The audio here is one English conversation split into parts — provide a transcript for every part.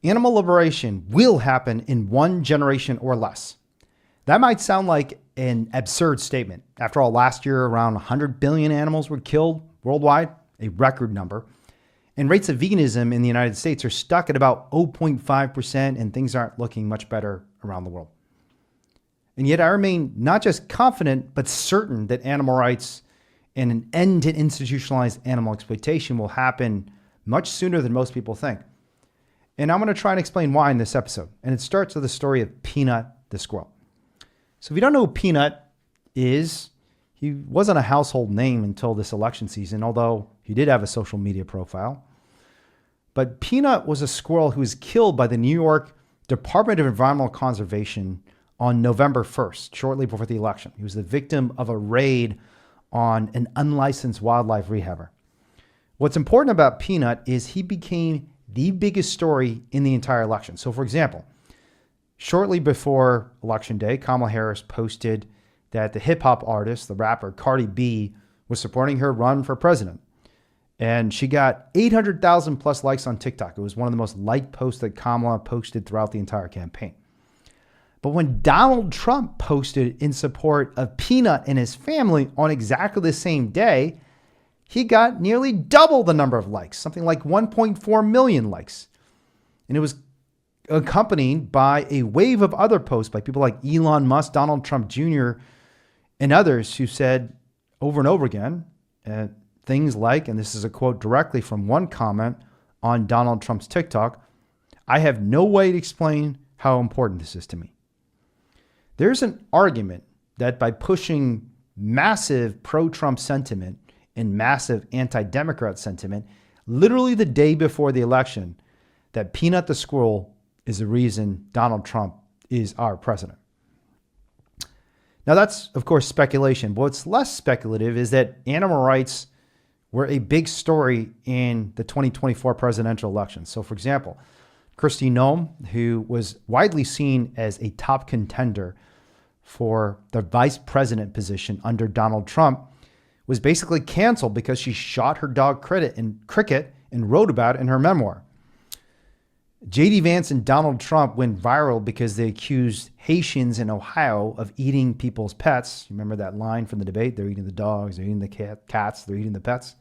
Animal liberation will happen in 1 generation or less. That might sound like an absurd statement. After all, last year, around 100 billion animals were killed worldwide, a record number. And rates of veganism in the United States are stuck at about 0.5%, and things aren't looking much better around the world. And yet I remain not just confident, but certain that animal rights and an end to institutionalized animal exploitation will happen much sooner than most people think. And I'm going to try and explain why in this episode. And it starts with the story of Peanut the squirrel. So if you don't know who Peanut is, he wasn't a household name until this election season, although he did have a social media profile. But Peanut was a squirrel who was killed by the New York Department of Environmental Conservation on November 1st, shortly before the election. He was the victim of a raid on an unlicensed wildlife rehabber. What's important about Peanut is he became the biggest story in the entire election. So for example, shortly before Election Day, Kamala Harris posted that the hip hop artist, the rapper Cardi B, was supporting her run for president. And she got 800,000 plus likes on TikTok. It was one of the most liked posts that Kamala posted throughout the entire campaign. But when Donald Trump posted in support of Peanut and his family on exactly the same day, he got nearly double the number of likes, something like 1.4 million likes. And it was accompanied by a wave of other posts by people like Elon Musk, Donald Trump Jr., and others who said over and over again things like, and this is a quote directly from one comment on Donald Trump's TikTok, "I have no way to explain how important this is to me." There's an argument that by pushing massive pro-Trump sentiment and massive anti-Democrat sentiment, literally the day before the election, that Peanut the squirrel is the reason Donald Trump is our president. Now that's, of course, speculation. But what's less speculative is that animal rights were a big story in the 2024 presidential election. So for example, Kristi Noem, who was widely seen as a top contender for the vice president position under Donald Trump, was basically canceled because she shot her dog Cricket and wrote about it in her memoir. J.D. Vance and Donald Trump went viral because they accused Haitians in Ohio of eating people's pets. You remember that line from the debate? They're eating the dogs, they're eating the cats, they're eating the pets.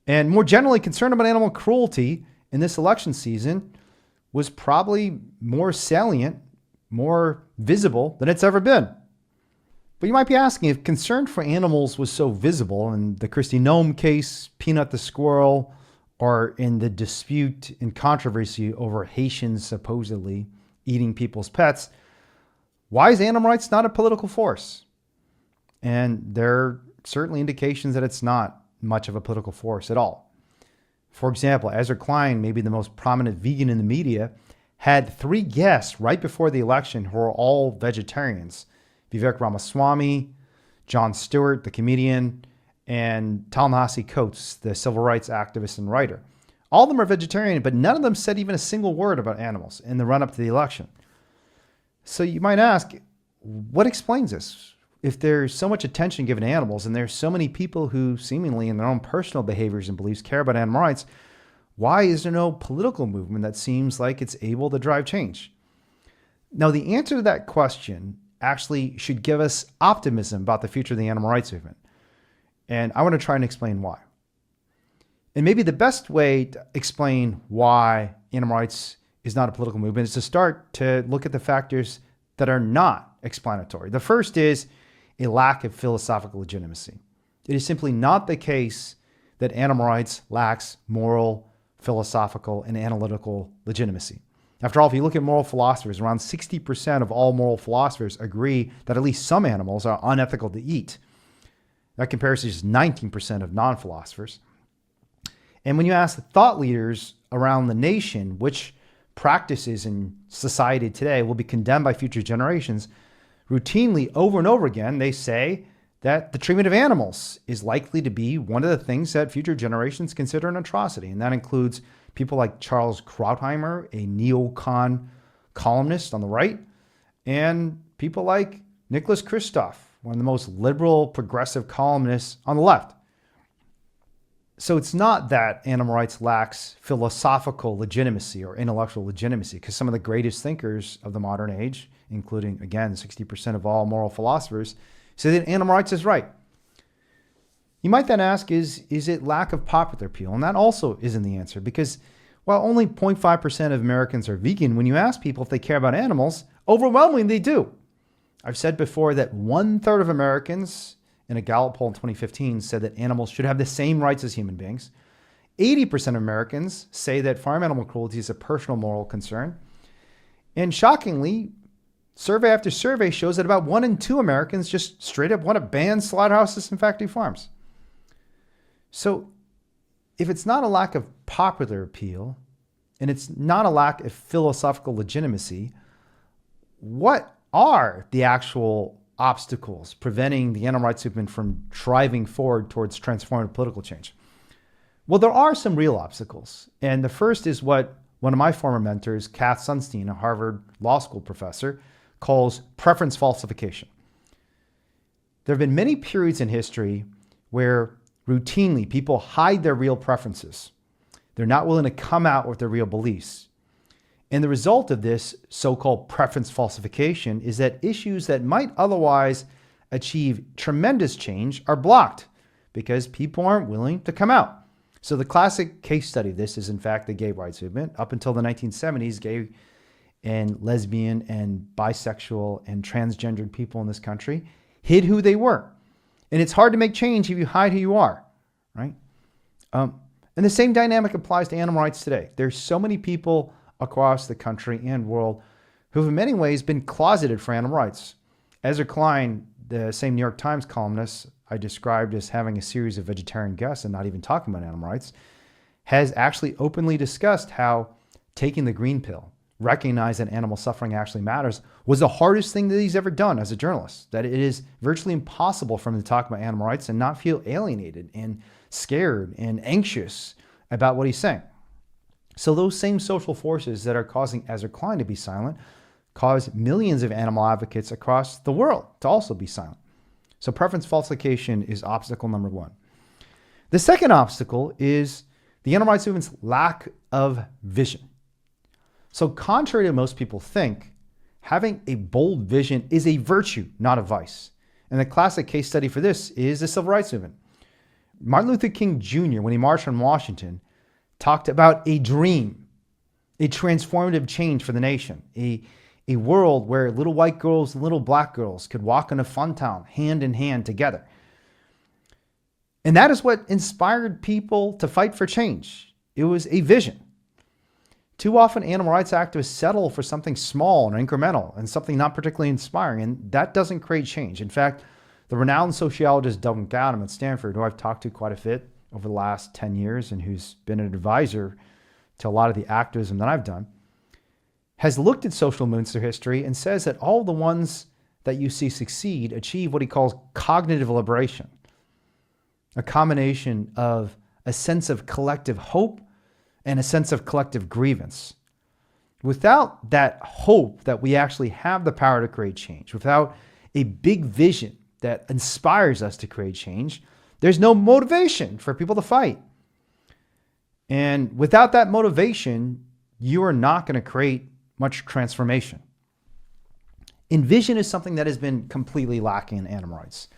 And more generally, concern about animal cruelty in this election season was probably more salient, more visible than it's ever been. But you might be asking, if concern for animals was so visible in the Kristi Noem case, Peanut the squirrel, or in the dispute and controversy over Haitians supposedly eating people's pets, why is animal rights not a political force? And there are certainly indications that it's not much of a political force at all. For example, Ezra Klein, maybe the most prominent vegan in the media, had 3 guests right before the election who are all vegetarians. Vivek Ramaswamy, Jon Stewart, the comedian, and Ta-Nehisi Coates, the civil rights activist and writer. All of them are vegetarian, but none of them said even a single word about animals in the run-up to the election. So you might ask, what explains this? If there's so much attention given to animals and there's so many people who seemingly in their own personal behaviors and beliefs care about animal rights, why is there no political movement that seems like it's able to drive change? Now, the answer to that question actually should give us optimism about the future of the animal rights movement. And I want to try and explain why. And maybe the best way to explain why animal rights is not a political movement is to start to look at the factors that are not explanatory. The first is a lack of philosophical legitimacy. It is simply not the case that animal rights lacks moral, philosophical, and analytical legitimacy. After all, if you look at moral philosophers, around 60% of all moral philosophers agree that at least some animals are unethical to eat. That compares to just 19% of non-philosophers. And when you ask the thought leaders around the nation which practices in society today will be condemned by future generations, routinely over and over again, they say that the treatment of animals is likely to be one of the things that future generations consider an atrocity. And that includes people like Charles Krautheimer, a neocon columnist on the right, and people like Nicholas Kristof, one of the most liberal, progressive columnists on the left. So it's not that animal rights lacks philosophical legitimacy or intellectual legitimacy, because some of the greatest thinkers of the modern age, including, again, 60% of all moral philosophers, say that animal rights is right. You might then ask, is it lack of popular appeal? And that also isn't the answer, because while only 0.5% of Americans are vegan, when you ask people if they care about animals, overwhelmingly they do. I've said before that 1/3 of Americans in a Gallup poll in 2015 said that animals should have the same rights as human beings. 80% of Americans say that farm animal cruelty is a personal moral concern. And shockingly, survey after survey shows that about 1 in 2 Americans just straight up want to ban slaughterhouses and factory farms. So if it's not a lack of popular appeal, and it's not a lack of philosophical legitimacy, what are the actual obstacles preventing the animal rights movement from driving forward towards transformative political change? Well, there are some real obstacles. And the first is what one of my former mentors, Kath Sunstein, a Harvard Law School professor, calls preference falsification. There have been many periods in history where routinely people hide their real preferences. They're not willing to come out with their real beliefs. And the result of this so-called preference falsification is that issues that might otherwise achieve tremendous change are blocked because people aren't willing to come out. So the classic case study of this is, in fact, the gay rights movement. Up until the 1970s, gay and lesbian and bisexual and transgendered people in this country hid who they were. And it's hard to make change if you hide who you are, right? And the same dynamic applies to animal rights today. There's so many people across the country and world who have in many ways been closeted for animal rights. Ezra Klein, the same New York Times columnist I described as having a series of vegetarian guests and not even talking about animal rights, has actually openly discussed how taking the green pill, recognize that animal suffering actually matters, was the hardest thing that he's ever done as a journalist. That it is virtually impossible for him to talk about animal rights and not feel alienated and scared and anxious about what he's saying. So those same social forces that are causing Ezra Klein to be silent cause millions of animal advocates across the world to also be silent. So preference falsification is obstacle number one. The second obstacle is the animal rights movement's lack of vision. So contrary to most people think, having a bold vision is a virtue, not a vice. And the classic case study for this is the civil rights movement. Martin Luther King Jr., when he marched on Washington, talked about a dream, a transformative change for the nation, a world where little white girls and little black girls could walk in a fun town hand in hand together. And that is what inspired people to fight for change. It was a vision. Too often animal rights activists settle for something small and incremental and something not particularly inspiring, and that doesn't create change. In fact, the renowned sociologist Doug McAdam at Stanford, who I've talked to quite a bit over the last 10 years and who's been an advisor to a lot of the activism that I've done, has looked at social movements through history and says that all the ones that you see succeed achieve what he calls cognitive liberation, a combination of a sense of collective hope and a sense of collective grievance. Without that hope that we actually have the power to create change, without a big vision that inspires us to create change, there's no motivation for people to fight. And without that motivation, you are not going to create much transformation. And vision is something that has been completely lacking in animal rights.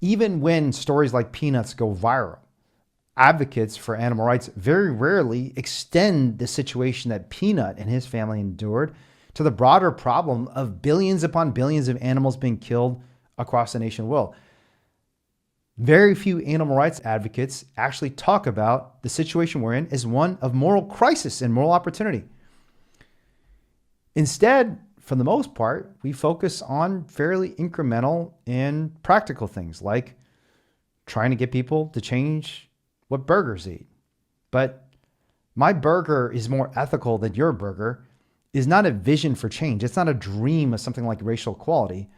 Even when stories like Peanuts go viral, advocates for animal rights very rarely extend the situation that Peanut and his family endured to the broader problem of billions upon billions of animals being killed across the nation world. Very few animal rights advocates actually talk about the situation we're in as one of moral crisis and moral opportunity. Instead, for the most part, we focus on fairly incremental and practical things like trying to get people to change what burgers eat. But my burger is more ethical than your burger is not a vision for change. It's not a dream of something like racial equality.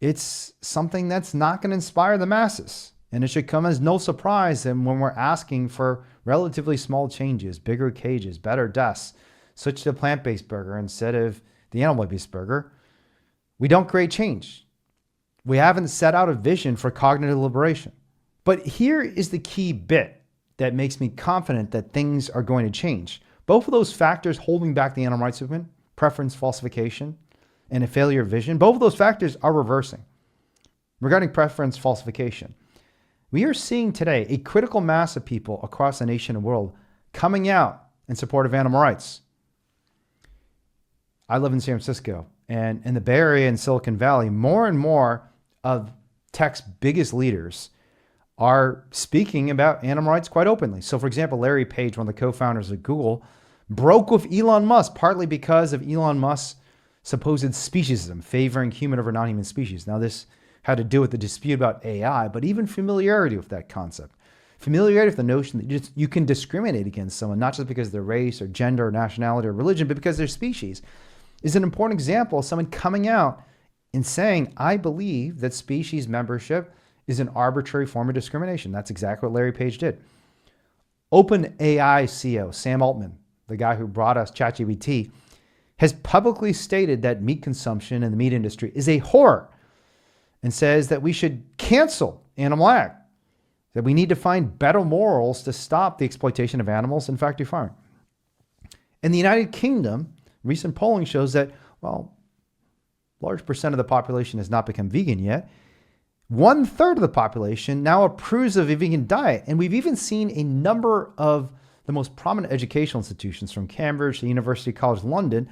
It's something that's not going to inspire the masses. And it should come as no surprise that when we're asking for relatively small changes, bigger cages, better desks, switch to a plant-based burger instead of the animal-based burger, we don't create change. We haven't set out a vision for cognitive liberation. But here is the key bit that makes me confident that things are going to change. Both of those factors holding back the animal rights movement, preference falsification, and a failure of vision, both of those factors are reversing. Regarding preference falsification, we are seeing today a critical mass of people across the nation and world coming out in support of animal rights. I live in San Francisco, and in the Bay Area and Silicon Valley, more and more of tech's biggest leaders are speaking about animal rights quite openly. So for example, Larry Page, one of the co-founders of Google, broke with Elon Musk, partly because of Elon Musk's supposed speciesism, favoring human over non-human species. Now this had to do with the dispute about AI, but even familiarity with that concept. Familiarity with the notion that you can discriminate against someone, not just because of their race or gender or nationality or religion, but because of their species, is an important example of someone coming out and saying, I believe that species membership is an arbitrary form of discrimination. That's exactly what Larry Page did. OpenAI CEO Sam Altman, the guy who brought us ChatGPT, has publicly stated that meat consumption in the meat industry is a horror and says that we should cancel animal ag, that we need to find better morals to stop the exploitation of animals in factory farming. In the United Kingdom, recent polling shows that, well, large percent of the population has not become vegan yet. 1/3 of the population now approves of a vegan diet. And we've even seen a number of the most prominent educational institutions, from Cambridge to University College London,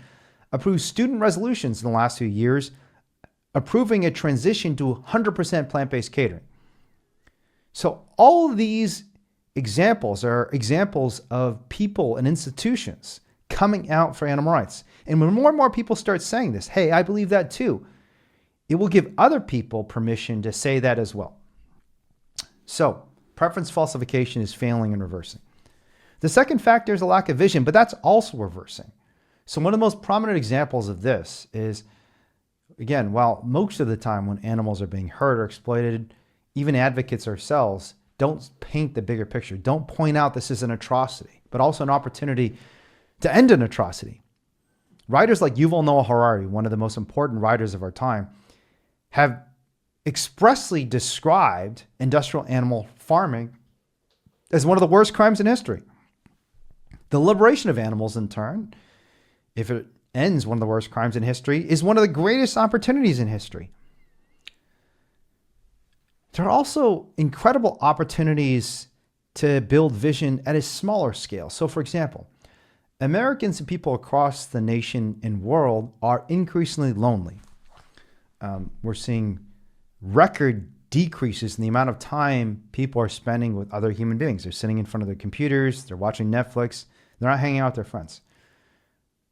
approve student resolutions in the last few years, approving a transition to 100% plant-based catering. So all of these examples are examples of people and institutions coming out for animal rights. And when more and more people start saying this, hey, I believe that too, it will give other people permission to say that as well. So preference falsification is failing and reversing. The second factor is a lack of vision, but that's also reversing. So one of the most prominent examples of this is, again, while most of the time when animals are being hurt or exploited, even advocates ourselves don't paint the bigger picture, don't point out this is an atrocity, but also an opportunity to end an atrocity. Writers like Yuval Noah Harari, one of the most important writers of our time, have expressly described industrial animal farming as one of the worst crimes in history. The liberation of animals, in turn, if it ends one of the worst crimes in history, is one of the greatest opportunities in history. There are also incredible opportunities to build vision at a smaller scale. So for example, Americans and people across the nation and world are increasingly lonely. We're seeing record decreases in the amount of time people are spending with other human beings. They're sitting in front of their computers, they're watching Netflix, they're not hanging out with their friends.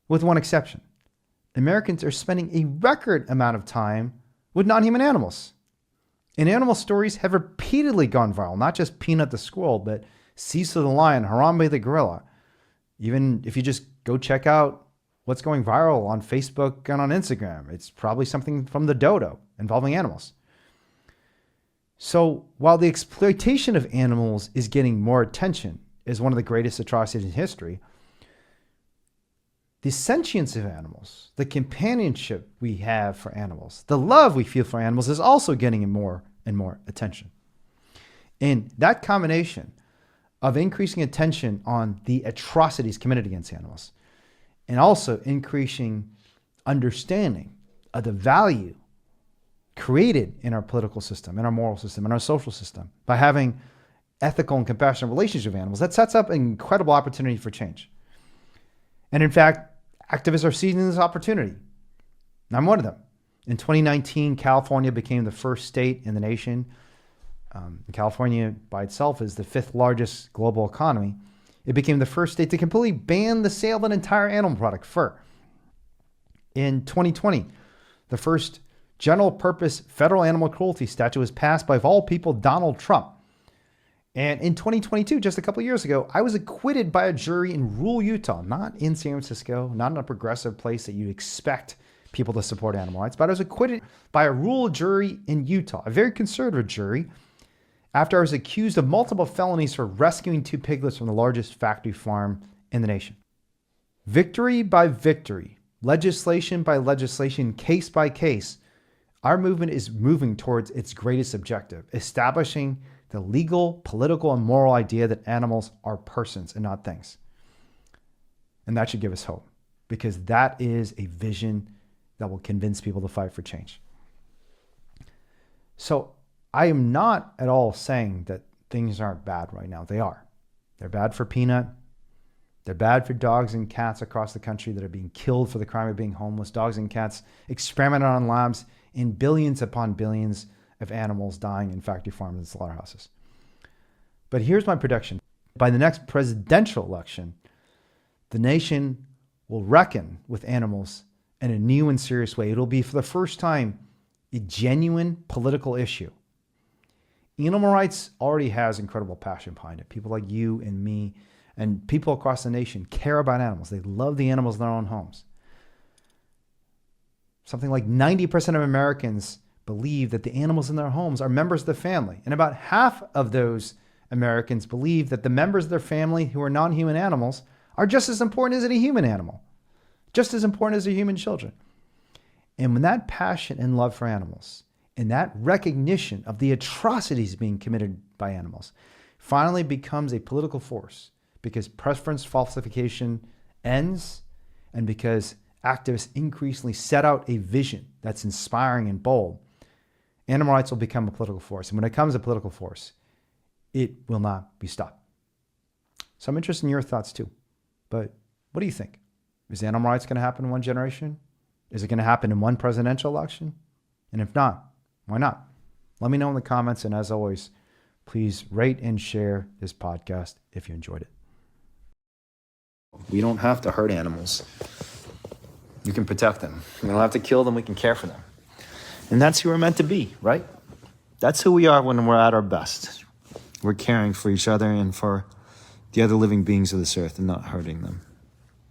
With one exception, Americans are spending a record amount of time with non-human animals. And animal stories have repeatedly gone viral, not just Peanut the squirrel, but Cecil the lion, Harambe the gorilla. Even if you just go check out what's going viral on Facebook and on Instagram, it's probably something from the dodo involving animals. So while the exploitation of animals is getting more attention as one of the greatest atrocities in history, the sentience of animals, the companionship we have for animals, the love we feel for animals is also getting more and more attention. And that combination of increasing attention on the atrocities committed against animals and also increasing understanding of the value created in our political system, in our moral system, in our social system by having ethical and compassionate relationships with animals, that sets up an incredible opportunity for change. And in fact, activists are seizing this opportunity. I'm one of them. In 2019, California became the first state in the nation. California by itself is the 5th largest global economy. It became the first state to completely ban the sale of an entire animal product, fur. In 2020, the first general purpose federal animal cruelty statute was passed by, of all people, Donald Trump. And in 2022, just a couple of years ago, I was acquitted by a jury in rural Utah, not in San Francisco, not in a progressive place that you'd expect people to support animal rights, but I was acquitted by a rural jury in Utah, a very conservative jury, after I was accused of multiple felonies for rescuing 2 piglets from the largest factory farm in the nation. Victory by victory, legislation by legislation, case by case, our movement is moving towards its greatest objective, establishing the legal, political, and moral idea that animals are persons and not things. And that should give us hope, because that is a vision that will convince people to fight for change. So I am not at all saying that things aren't bad right now. They are. They're bad for Peanut. They're bad for dogs and cats across the country that are being killed for the crime of being homeless. Dogs and cats experimented on labs, in billions upon billions of animals dying in factory farms and slaughterhouses. But here's my prediction. By the next presidential election, the nation will reckon with animals in a new and serious way. It'll be, for the first time, a genuine political issue. Animal rights already has incredible passion behind it. People like you and me and people across the nation care about animals. They love the animals in their own homes. Something like 90% of Americans believe that the animals in their homes are members of the family. And about half of those Americans believe that the members of their family who are non-human animals are just as important as a human animal, just as important as their human children. And when that passion and love for animals and that recognition of the atrocities being committed by animals finally becomes a political force, because preference falsification ends, and because activists increasingly set out a vision that's inspiring and bold, animal rights will become a political force. And when it becomes a political force, it will not be stopped. So I'm interested in your thoughts too. But what do you think? Is animal rights going to happen in one generation? Is it going to happen in one presidential election? And if not, why not? Let me know in the comments. And as always, please rate and share this podcast if you enjoyed it. We don't have to hurt animals. You can protect them. We don't have to kill them. We can care for them. And that's who we're meant to be, right? That's who we are when we're at our best. We're caring for each other and for the other living beings of this earth and not hurting them.